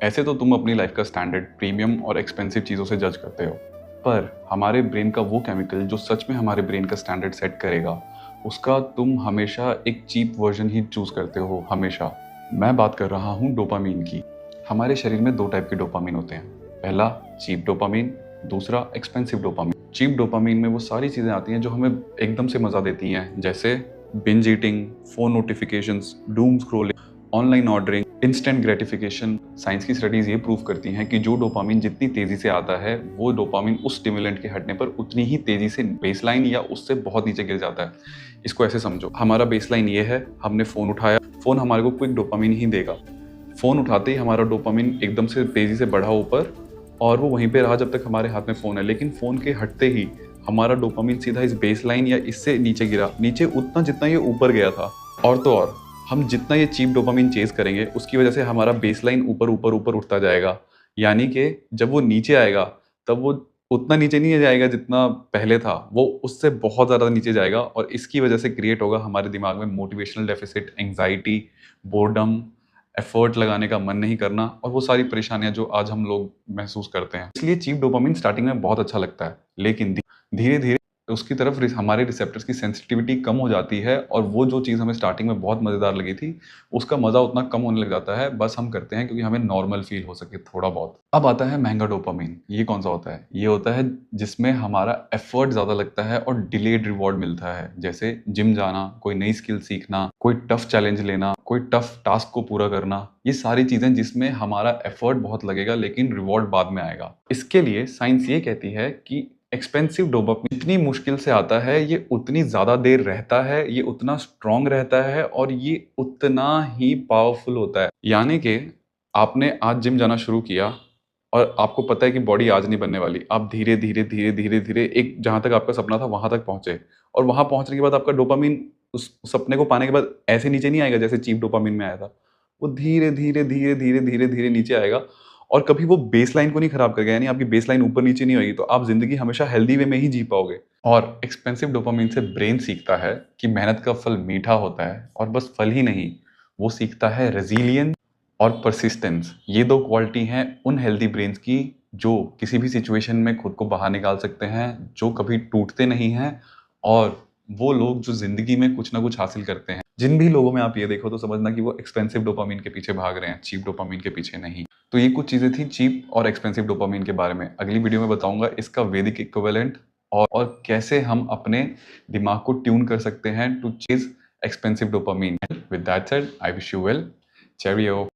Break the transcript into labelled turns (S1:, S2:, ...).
S1: ऐसे तो तुम अपनी लाइफ का स्टैंडर्ड प्रीमियम और एक्सपेंसिव चीज़ों से जज करते हो, पर हमारे ब्रेन का वो केमिकल जो सच में हमारे ब्रेन का स्टैंडर्ड सेट करेगा, उसका तुम हमेशा एक चीप वर्जन ही चूज करते हो हमेशा। मैं बात कर रहा हूँ डोपामीन की। हमारे शरीर में दो टाइप के डोपामीन होते हैं। पहला चीप डोपामीन, दूसरा एक्सपेंसिव डोपामीन। चीप डोपामीन में वो सारी चीज़ें आती हैं जो हमें एकदम से मज़ा देती हैं, जैसे binge eating, phone notifications, doom scrolling, online ordering, instant gratification. Science की स्टडीज ये प्रूव करती हैं कि जो डोपामिन जितनी तेजी से आता है, वो डोपामिन उस स्टिमुलेंट के हटने पर उतनी ही तेजी से बेसलाइन या उससे बहुत नीचे गिर जाता है। इसको ऐसे समझो, हमारा बेसलाइन ये है, हमने फोन उठाया, फोन हमारे को क्विक डोपामिन ही देगा। फोन उठाते ही हमारा डोपामिन एकदम से तेजी से बढ़ा ऊपर, और वो वहीं पे रहा जब तक हमारे हाथ में फोन है। लेकिन फोन के हटते ही हमारा डोपामिन सीधा इस बेसलाइन या इससे नीचे गिरा, नीचे उतना जितना ये ऊपर गया था। और तो और, हम जितना ये चीप डोपामिन चेज करेंगे, उसकी वजह से हमारा बेसलाइन ऊपर ऊपर ऊपर उठता जाएगा। यानी कि जब वो नीचे आएगा, तब वो उतना नीचे नहीं जाएगा जितना पहले था, वो उससे बहुत ज़्यादा नीचे जाएगा। और इसकी वजह से क्रिएट होगा हमारे दिमाग में motivational deficit, anxiety, boredom, effort लगाने का मन नहीं करना, और वो सारी परेशानियां जो आज हम लोग महसूस करते हैं। इसलिए चीप डोपामिन स्टार्टिंग में बहुत अच्छा लगता है, लेकिन धीरे धीरे उसकी तरफ हमारे रिसेप्टर्स की सेंसिटिविटी कम हो जाती है, और वो जो चीज़ हमें स्टार्टिंग में बहुत मज़ेदार लगी थी, उसका मज़ा उतना कम होने लग जाता है। बस हम करते हैं क्योंकि हमें नॉर्मल फील हो सके थोड़ा बहुत। अब आता है महंगा डोपामिन। ये कौन सा होता है? ये होता है जिसमें हमारा एफर्ट ज़्यादा लगता है और डिलेड रिवॉर्ड मिलता है, जैसे जिम जाना, कोई नई स्किल सीखना, कोई टफ चैलेंज लेना, कोई टफ टास्क को पूरा करना। ये सारी चीज़ें जिसमें हमारा एफर्ट बहुत लगेगा लेकिन रिवॉर्ड बाद में आएगा। इसके लिए साइंस ये कहती है कि एक्सपेंसिव डोपामिन जितनी मुश्किल से आता है, ये उतनी ज़्यादा देर रहता है, ये उतना स्ट्रॉन्ग रहता है, और ये उतना ही पावरफुल होता है। यानी कि आपने आज जिम जाना शुरू किया और आपको पता है कि बॉडी आज नहीं बनने वाली। आप धीरे धीरे धीरे धीरे धीरे एक जहाँ तक आपका सपना था वहां तक पहुंचे, और वहां पहुंचने के बाद आपका डोपामिन उस सपने को पाने के बाद ऐसे नीचे नहीं आएगा जैसे चीप डोपामिन में आया था। वो धीरे धीरे धीरे धीरे धीरे धीरे नीचे आएगा, और कभी वो बेसलाइन को नहीं खराब करेगा। यानी आपकी बेसलाइन ऊपर नीचे नहीं होगी, तो आप जिंदगी हमेशा हेल्दी वे में ही जी पाओगे। और एक्सपेंसिव डोपामिन से ब्रेन सीखता है कि मेहनत का फल मीठा होता है, और बस फल ही नहीं, वो सीखता है रेजिलियंस और परसिस्टेंस। ये दो क्वालिटी हैं उन हेल्दी ब्रेन्स की जो किसी भी सिचुएशन में खुद को बाहर निकाल सकते हैं, जो कभी टूटते नहीं हैं, और वो लोग जो जिंदगी में कुछ ना कुछ हासिल करते हैं। जिन भी लोगों में आप ये देखो तो समझना कि वो एक्सपेंसिव डोपामिन के पीछे भाग रहे हैं, चीप डोपामिन के पीछे नहीं। तो ये कुछ चीजें थी चीप और एक्सपेंसिव डोपामिन के बारे में। अगली वीडियो में बताऊंगा इसका वैदिक इक्विवेलेंट, और कैसे हम अपने दिमाग को ट्यून कर सकते हैं to chase expensive dopamine. With that said, I wish you well. चेरियो।